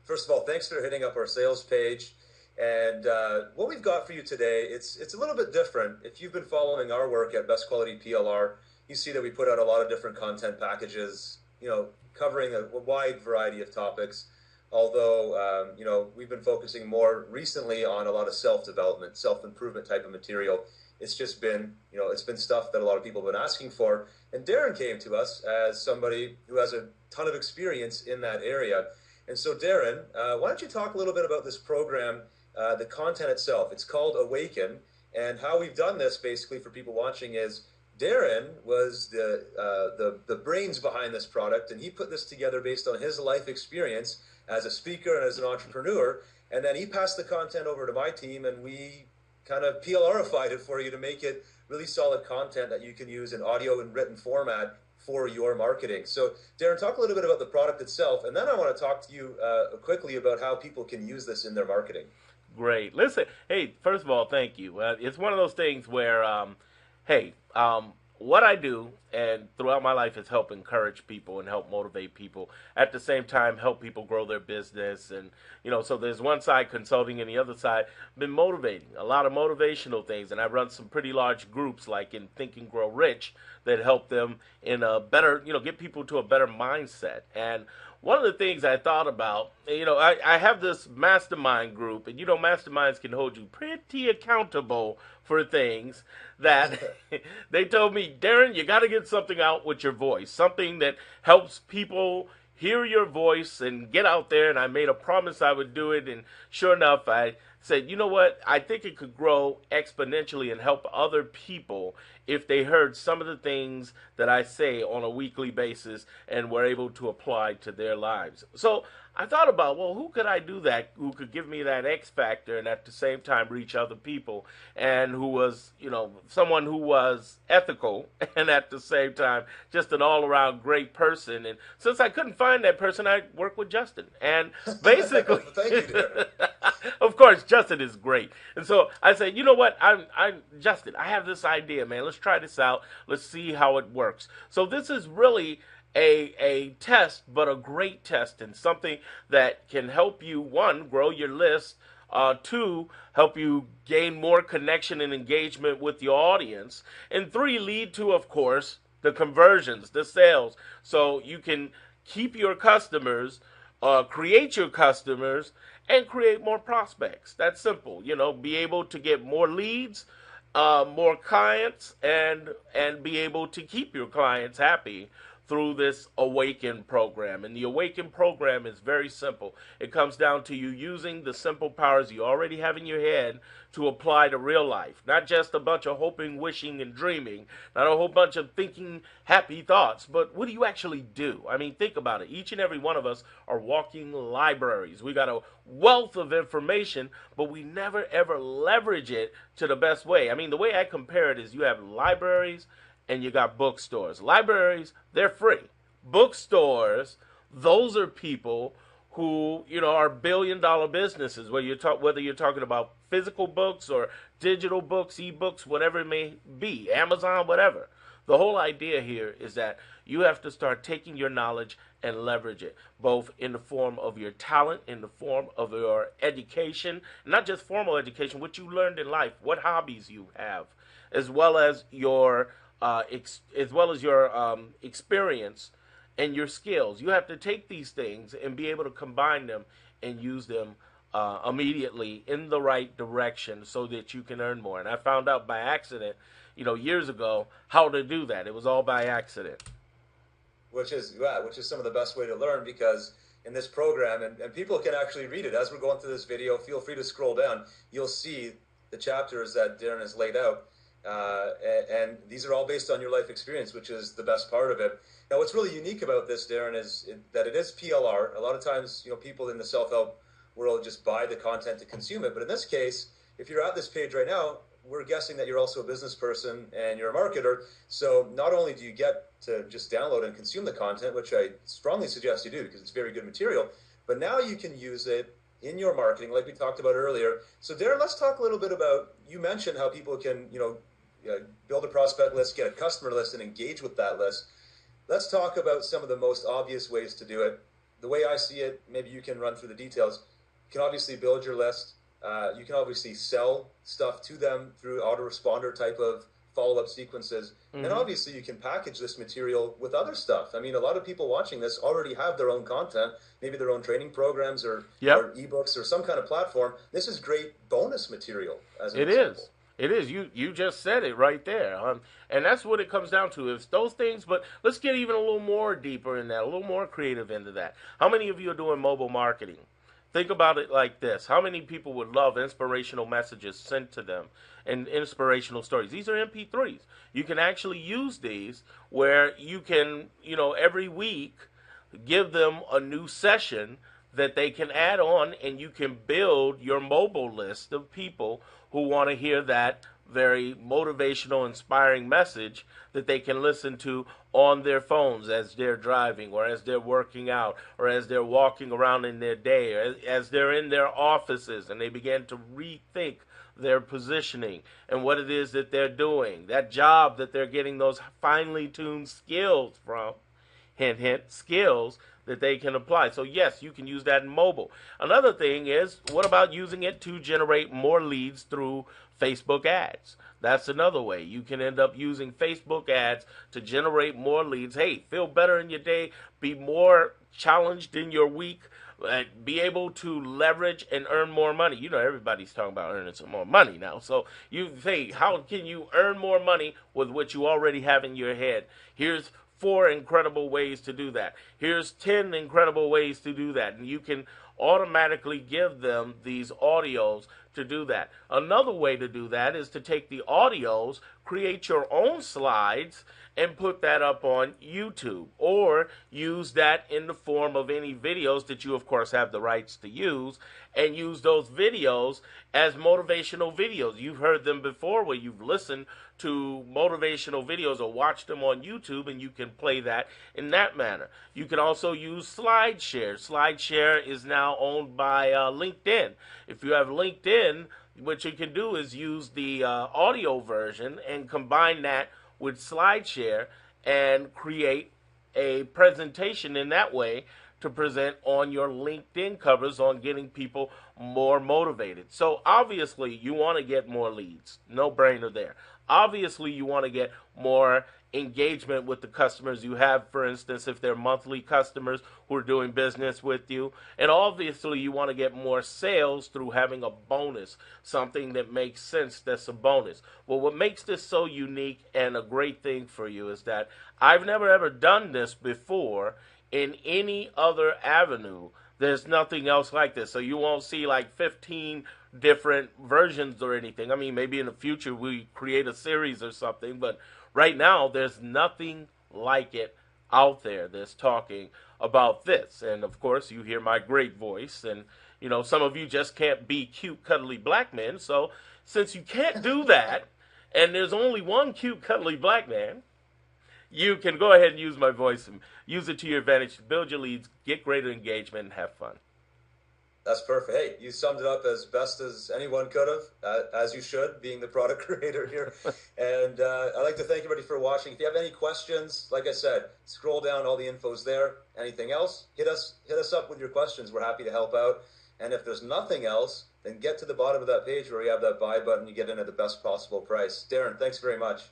First of all, thanks for hitting up our sales page. And what we've got for you today, it's a little bit different. If you've been following our work at Best Quality PLR, you see that we put out a lot of different content packages, covering a wide variety of topics. Although, we've been focusing more recently on a lot of self-development, self-improvement type of material. It's just been, it's been stuff that a lot of people have been asking for. And Darren came to us as somebody who has a ton of experience in that area. And so, Darren, why don't you talk a little bit about this program, the content itself? It's called Awaken, and how we've done this basically for people watching is Darren was the brains behind this product, and he put this together based on his life experience as a speaker and as an entrepreneur. And then he passed the content over to my team, and we kind of PLRified it for you to make it really solid content that you can use in audio and written format for your marketing. So, Darren, talk a little bit about the product itself, and then I want to talk to you quickly about how people can use this in their marketing. Great. Listen, hey, first of all, thank you. It's one of those things where, what I do and throughout my life is help encourage people and help motivate people. At the same time, help people grow their business. And, so there's one side consulting and the other side been motivating. A lot of motivational things. And I run some pretty large groups like in Think and Grow Rich that help them in a better, get people to a better mindset. And one of the things I thought about, I have this mastermind group, and masterminds can hold you pretty accountable for things that they told me, Darren, you got to get something out with your voice, something that helps people hear your voice and get out there. And I made a promise I would do it, and sure enough, I said, you know what, I think it could grow exponentially and help other people if they heard some of the things that I say on a weekly basis and were able to apply to their lives. So I thought about, well, who could I do that, who could give me that X factor and at the same time reach other people, and who was, someone who was ethical and at the same time just an all-around great person. And since I couldn't find that person, I worked with Justin. And basically, Thank you, Darren. Of course, Justin is great. And so I said, you know what, I'm Justin, I have this idea, man. Let's try this out. Let's see how it works. So this is really a test, but a great test, and something that can help you, one, grow your list, two, help you gain more connection and engagement with your audience, and three, lead to, of course, the conversions, the sales, so you can keep your customers, create your customers, and create more prospects. That's simple. Be able to get more leads, more clients, and be able to keep your clients happy through this Awaken program. And the Awaken program is very simple. It comes down to you using the simple powers you already have in your head to apply to real life. Not just a bunch of hoping, wishing, and dreaming. Not a whole bunch of thinking happy thoughts. But what do you actually do? I mean, think about it. Each and every one of us are walking libraries. We got a wealth of information, but we never ever leverage it to the best way. I mean, the way I compare it is you have libraries and you got bookstores. Libraries, they're free. Bookstores, those are people who, are billion-dollar businesses, whether you're talking about physical books or digital books, ebooks, whatever it may be, Amazon, whatever. The whole idea here is that you have to start taking your knowledge and leverage it, both in the form of your talent, in the form of your education, not just formal education, what you learned in life, what hobbies you have, as well as your experience and your skills. You have to take these things and be able to combine them and use them immediately in the right direction so that you can earn more. And I found out by accident, years ago, how to do that. It was all by accident. Which is some of the best way to learn, because in this program, and people can actually read it as we're going through this video, feel free to scroll down. You'll see the chapters that Darren has laid out. And these are all based on your life experience, which is the best part of it. Now, what's really unique about this, Darren, is that it is PLR. A lot of times, people in the self-help world just buy the content to consume it. But in this case, if you're at this page right now, we're guessing that you're also a business person and you're a marketer. So not only do you get to just download and consume the content, which I strongly suggest you do because it's very good material, but now you can use it in your marketing like we talked about earlier. So Darren, let's talk a little bit about, you mentioned how people can, build a prospect list, get a customer list, and engage with that list. Let's talk about some of the most obvious ways to do it. the way I see it, maybe you can run through the details. You can obviously build your list. You can obviously sell stuff to them through autoresponder type of follow-up sequences. And Mm-hmm. obviously you can package this material with other stuff. I mean, a lot of people watching this already have their own content, maybe their own training programs Yep. or ebooks or some kind of platform. This is great bonus material as an It example. is. It is. You just said it right there. And that's what it comes down to. It's those things, but let's get even a little more deeper in that, a little more creative into that. How many of you are doing mobile marketing? Think about it like this. How many people would love inspirational messages sent to them and inspirational stories? These are MP3s. You can actually use these where you can, every week give them a new session that they can add on, and you can build your mobile list of people who want to hear that very motivational, inspiring message that they can listen to on their phones as they're driving or as they're working out or as they're walking around in their day or as they're in their offices and they begin to rethink their positioning and what it is that they're doing, that job that they're getting those finely tuned skills from, hint, hint, skills that they can apply. So yes, you can use that in mobile. Another thing is, what about using it to generate more leads through Facebook ads? That's another way. You can end up using Facebook ads to generate more leads. Hey, feel better in your day, be more challenged in your week, be able to leverage and earn more money. Everybody's talking about earning some more money now. So you say, how can you earn more money with what you already have in your head? Here's 4 incredible ways to do that. Here's 10 incredible ways to do that. And you can automatically give them these audios to do that. Another way to do that is to take the audios, create your own slides, and put that up on YouTube, or use that in the form of any videos that you, of course, have the rights to use, and use those videos as motivational videos. You've heard them before where you've listened to motivational videos or watched them on YouTube, and you can play that in that manner. You can also use SlideShare. SlideShare is now owned by LinkedIn. If you have LinkedIn, what you can do is use the audio version and combine that with SlideShare and create a presentation in that way to present on your LinkedIn covers on getting people more motivated. So obviously you want to get more leads. No brainer there. Obviously you want to get more engagement with the customers you have, for instance, if they're monthly customers who are doing business with you. And obviously you want to get more sales through having a bonus, something that makes sense that's a bonus. Well, what makes this so unique and a great thing for you is that I've never ever done this before in any other avenue. There's nothing else like this. So you won't see like 15 different versions or anything. I mean, maybe in the future we create a series or something, but right now there's nothing like it out there that's talking about this. And of course, you hear my great voice, and some of you just can't be cute, cuddly black men. So since you can't do that, and there's only one cute, cuddly black man, you can go ahead and use my voice and use it to your advantage to build your leads, get greater engagement, and have fun. That's perfect. Hey, you summed it up as best as anyone could have, as you should, being the product creator here. And I'd like to thank everybody for watching. If you have any questions, like I said, scroll down, all the info's there. Anything else, hit us up with your questions. We're happy to help out. And if there's nothing else, then get to the bottom of that page where you have that buy button. You get in at the best possible price. Darren, thanks very much.